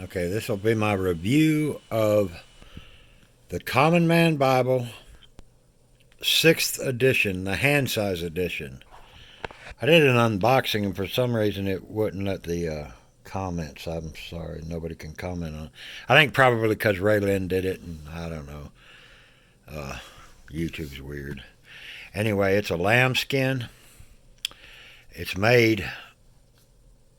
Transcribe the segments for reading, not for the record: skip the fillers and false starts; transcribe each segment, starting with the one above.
Okay, this will be my review of the Common Man Bible, 6th edition, the hand size edition. I did an unboxing, and for some reason it wouldn't let the comments. I'm sorry, nobody can comment on it. I think probably because Raylan did it, and I don't know. Uh, YouTube's weird. Anyway, it's a lambskin. It's made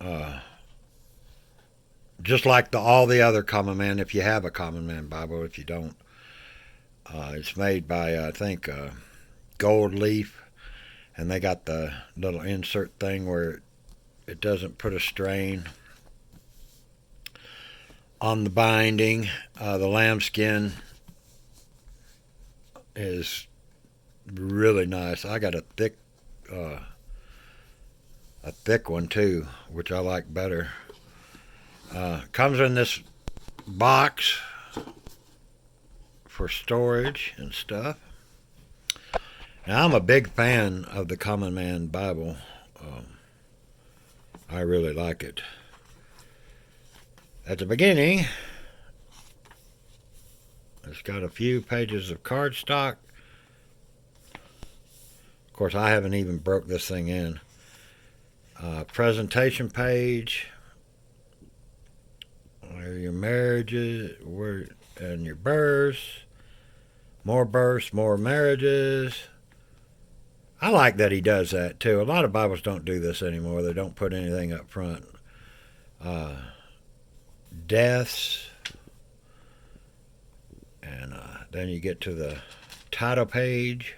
uh, just like all the other Common Man. If you have a Common Man Bible, if you don't, it's made by I think Gold Leaf, and they got the little insert thing where it doesn't put a strain on the binding. The lambskin is really nice. I got uh, a thick one too, which I like better. Comes in this box for storage and stuff. Now, I'm a big fan of the Common Man Bible. I really like it. At the beginning, it's got a few pages of cardstock. Of course, I haven't even broke this thing in. Presentation page, where your marriages, and your births, more marriages. I like that he does that too. A lot of Bibles don't do this anymore. They don't put anything up front. Uh, Deaths, and then you get to the title page.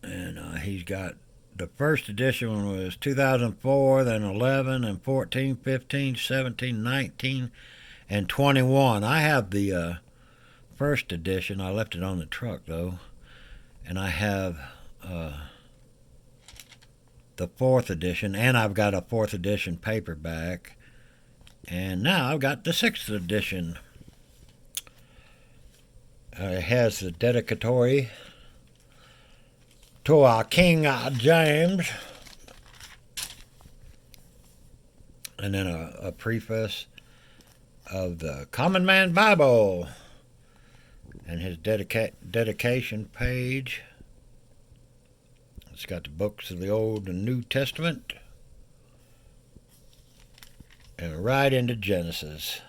And he's got the first edition was 2004, then 11, and 14, 15, 17, 19, and 21. I have the first edition. I left it on the truck though, and I have the 4th edition, and I've got a 4th edition paperback, and now I've got the 6th edition. It has the dedicatory to our King James, and then a preface of the Common Man Bible, and his dedication page. It's got the books of the Old and New Testament, and right into Genesis.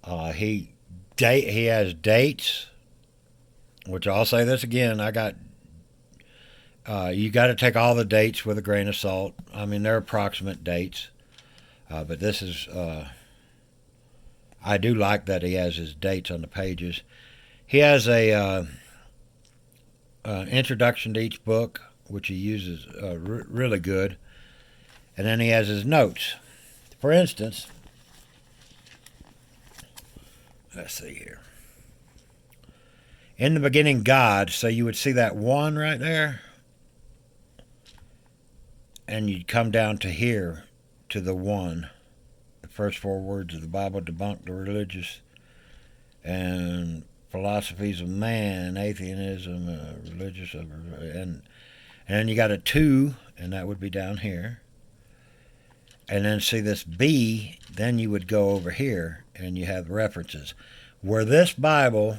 He has dates, which I'll say this again. You got to take all the dates with a grain of salt. I mean, they're approximate dates, but this is. I do like that he has his dates on the pages. He has a introduction to each book, which he uses really good, and then he has his notes. For instance, let's see here. In the beginning, God. So you would see that one right there, and you'd come down to here, to the one. The first 4 words of the Bible debunk the religious and philosophies of man, atheism, religious, and then you got a 2, and that would be down here. And then see this B, then you would go over here, and you have references. Where this Bible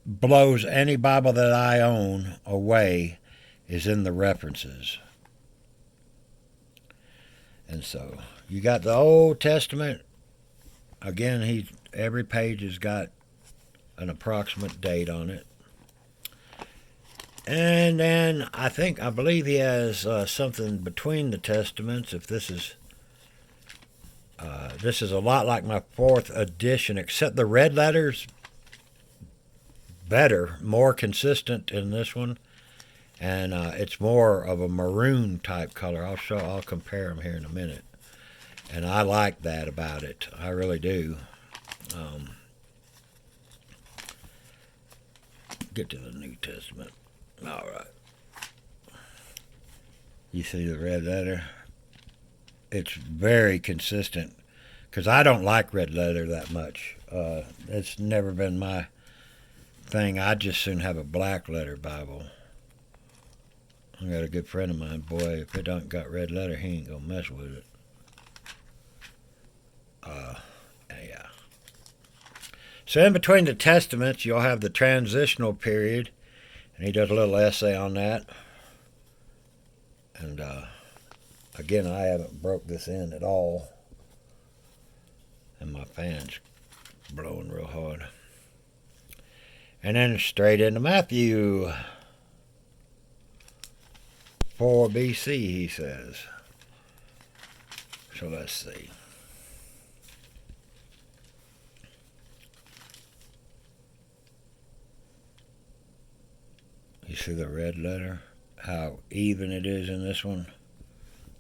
blows any Bible that I own away is in the references. And so you got the Old Testament. Again, every page has got an approximate date on it. And then I believe he has something between the Testaments. If this is a lot like my 4th edition, except the red letters better, more consistent in this one, and it's more of a maroon type color. I'll compare them here in a minute, and I like that about it. I really do. Get to the New Testament. All right. You see the red letter? It's very consistent, because I don't like red letter that much. It's never been my thing. I'd just soon have a black letter Bible. I got a good friend of mine, boy, if it don't got red letter, he ain't gonna mess with it. Yeah. So in between the testaments, you'll have the transitional period, and he does a little essay on that. And again, I haven't broke this in at all, and my fan's blowing real hard. And then straight into Matthew 4 BC, he says. So let's see. You see the red letter? How even it is in this one?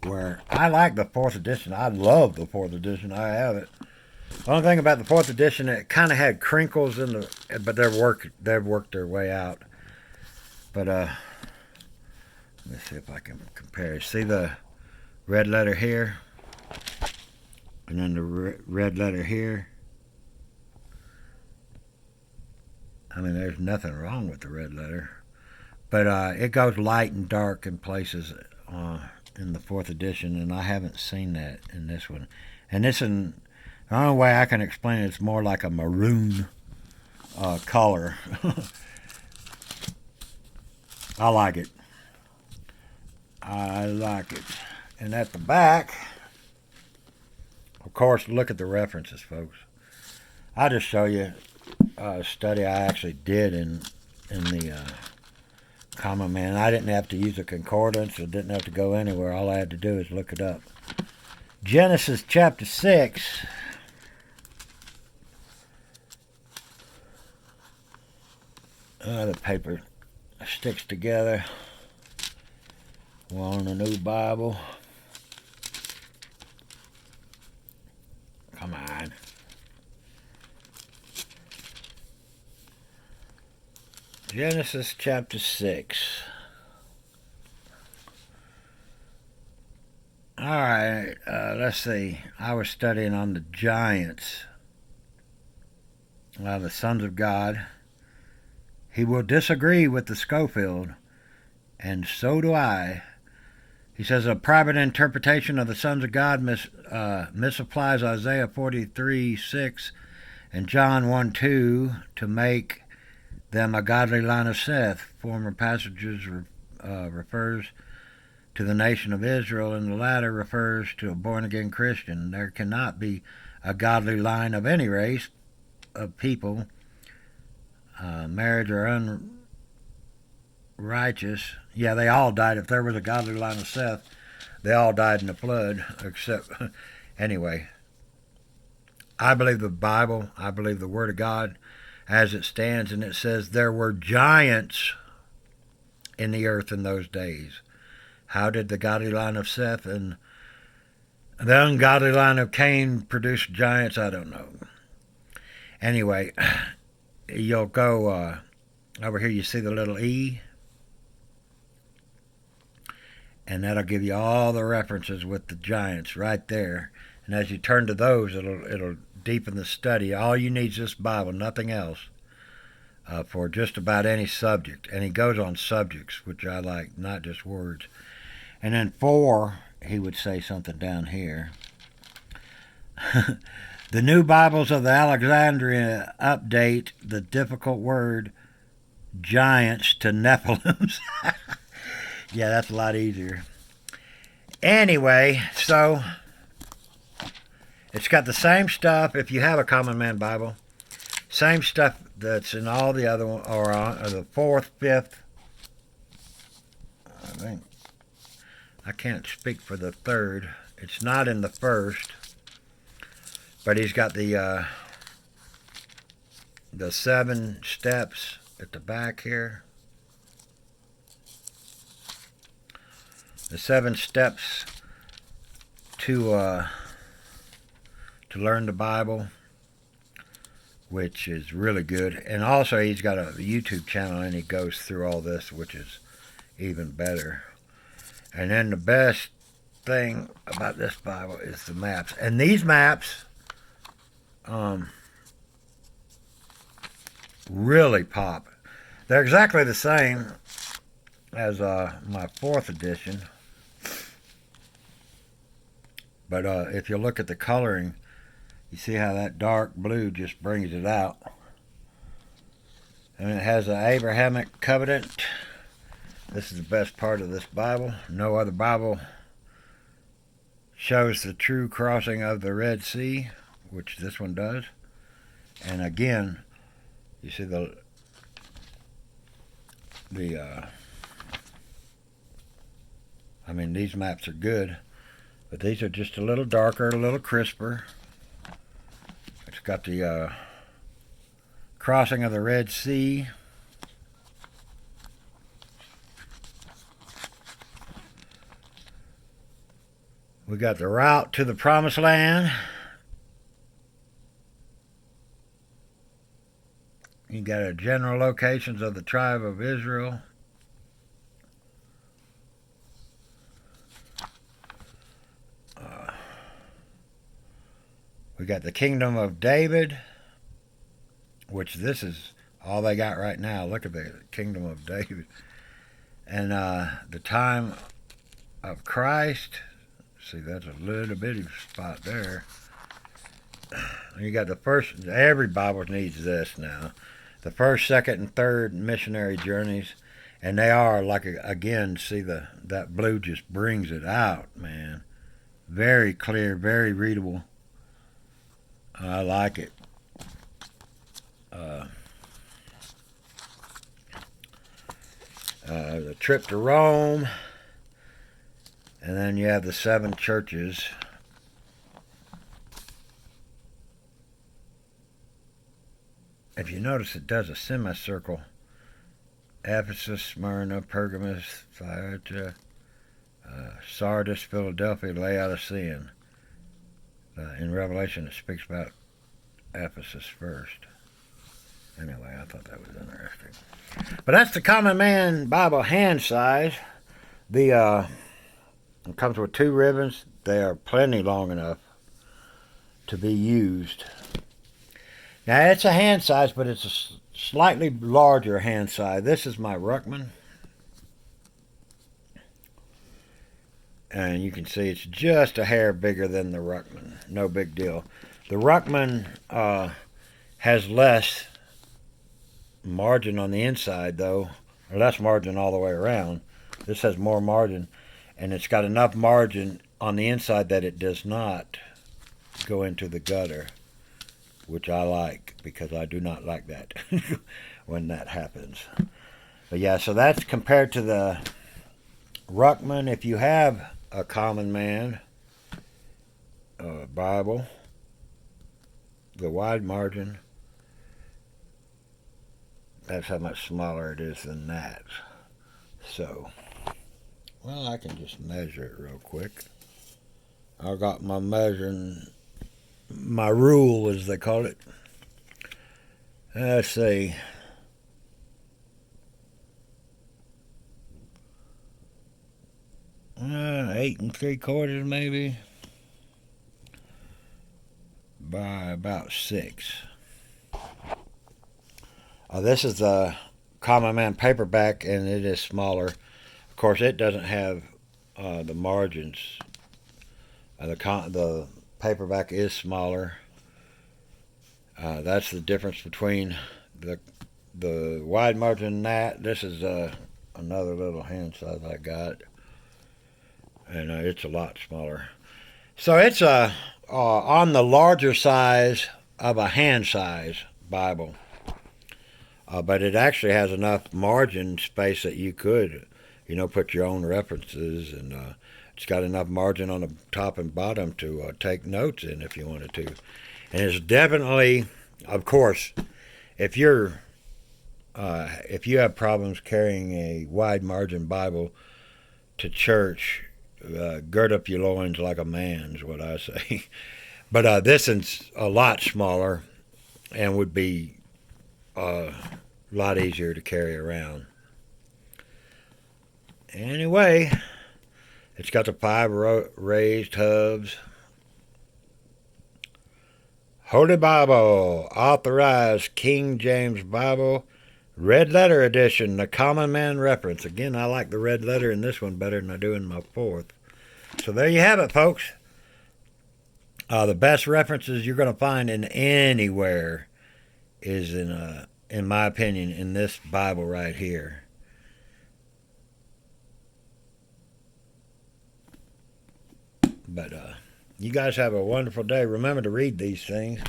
Where I like the 4th edition. I love the 4th edition. I have it. The only thing about the 4th edition, it kind of had crinkles in the, but they've worked their way out. But let me see if I can compare. See the red letter here, and then the red letter here. I mean, there's nothing wrong with the red letter, but it goes light and dark in places in the 4th edition, and I haven't seen that in this one. And this one, the only way I can explain it, it's more like a maroon color. I like it. I like it. And at the back, of course, look at the references, folks. I'll just show you a study I actually did in the Common Man. I didn't have to use a concordance. I didn't have to go anywhere. All I had to do is look it up. Genesis chapter 6. The paper sticks together. We're on a new Bible. Come on. Genesis chapter 6. Alright, let's see. I was studying on the giants. The sons of God. He will disagree with the Schofield, and so do I. He says a private interpretation of the sons of God misapplies Isaiah 43:6 and John 1:2 to make them a godly line of Seth. Former passages refers to the nation of Israel, and the latter refers to a born-again Christian. There cannot be a godly line of any race of people, marriage or unrighteous. Yeah, they all died. If there was a godly line of Seth, they all died in the flood, except, anyway. I believe the Bible. I believe the Word of God as it stands, and it says there were giants in the earth in those days. How did the godly line of Seth and the ungodly line of Cain produce giants? I don't know. Anyway, you'll go over here, you see the little E, and that'll give you all the references with the giants right there. And as you turn to those, it'll deepen the study. All you need is this Bible, nothing else, for just about any subject. And he goes on subjects, which I like, not just words. And then 4, he would say something down here. The New Bibles of the Alexandria update the difficult word giants to Nephilims. Yeah, that's a lot easier. Anyway, so it's got the same stuff, if you have a Common Man Bible, same stuff that's in all the other ones, or the 4th, 5th, I think. I can't speak for the 3rd. It's not in the 1st, but he's got the 7 steps at the back here. The 7 steps to learn the Bible, which is really good. And also he's got a YouTube channel, and he goes through all this, which is even better. And then the best thing about this Bible is the maps. And these maps really pop. They're exactly the same, as my 4th edition. But if you look at the coloring, you see how that dark blue just brings it out. And it has the Abrahamic covenant. This is the best part of this Bible. No other Bible shows the true crossing of the Red Sea, which this one does. And again, you see I mean, these maps are good, but these are just a little darker, a little crisper. It's got the crossing of the Red Sea. We got the route to the Promised Land. You got a general locations of the tribe of Israel. We got the kingdom of David, which this is all they got right now. Look at the kingdom of David. And the time of Christ. See, that's a little bitty spot there. You got the first, every Bible needs this now. The first, second, and third missionary journeys. And they are, like, again, see, that blue just brings it out, man. Very clear, very readable. I like it. The trip to Rome. And then you have the 7 churches. If you notice, it does a semicircle. Ephesus, Smyrna, Pergamos, Thyatira, Sardis, Philadelphia, Laodicea. In Revelation, it speaks about Ephesus first. Anyway, I thought that was interesting. But that's the Common Man Bible hand size. It comes with 2 ribbons. They are plenty long enough to be used. Now, it's a hand size, but it's a slightly larger hand size. This is my Ruckman. And you can see it's just a hair bigger than the Ruckman. No big deal. The Ruckman has less margin on the inside, though. Or less margin all the way around. This has more margin. And it's got enough margin on the inside that it does not go into the gutter, which I like, because I do not like that when that happens. But yeah, so that's compared to the Ruckman. If you have a Common Man Bible, the wide margin, that's how much smaller it is than that. So, well, I can just measure it real quick. I got my measuring, my rule, as they call it. Let's see. Uh, 8 3/4 maybe, by about 6. This is the Common Man paperback, and it is smaller. Of course, it doesn't have the margins. The paperback is smaller. That's the difference between the wide margin and that. This is another little hand size I got, and it's a lot smaller. So it's on the larger size of a hand size Bible, but it actually has enough margin space that you could, put your own references, and it's got enough margin on the top and bottom to take notes in if you wanted to. And it's definitely, of course, if you have problems carrying a wide margin Bible to church, gird up your loins like a man is what I say. But this is a lot smaller and would be a lot easier to carry around. Anyway, it's got the 5 raised hubs. Holy Bible, Authorized King James Bible, Red letter edition, the Common Man reference. Again, I like the red letter in this one better than I do in my fourth. So there you have it, folks. The best references you're going to find in anywhere is in my opinion, in this Bible right here. But you guys have a wonderful day. Remember to read these things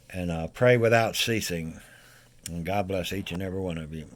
and pray without ceasing. And God bless each and every one of you.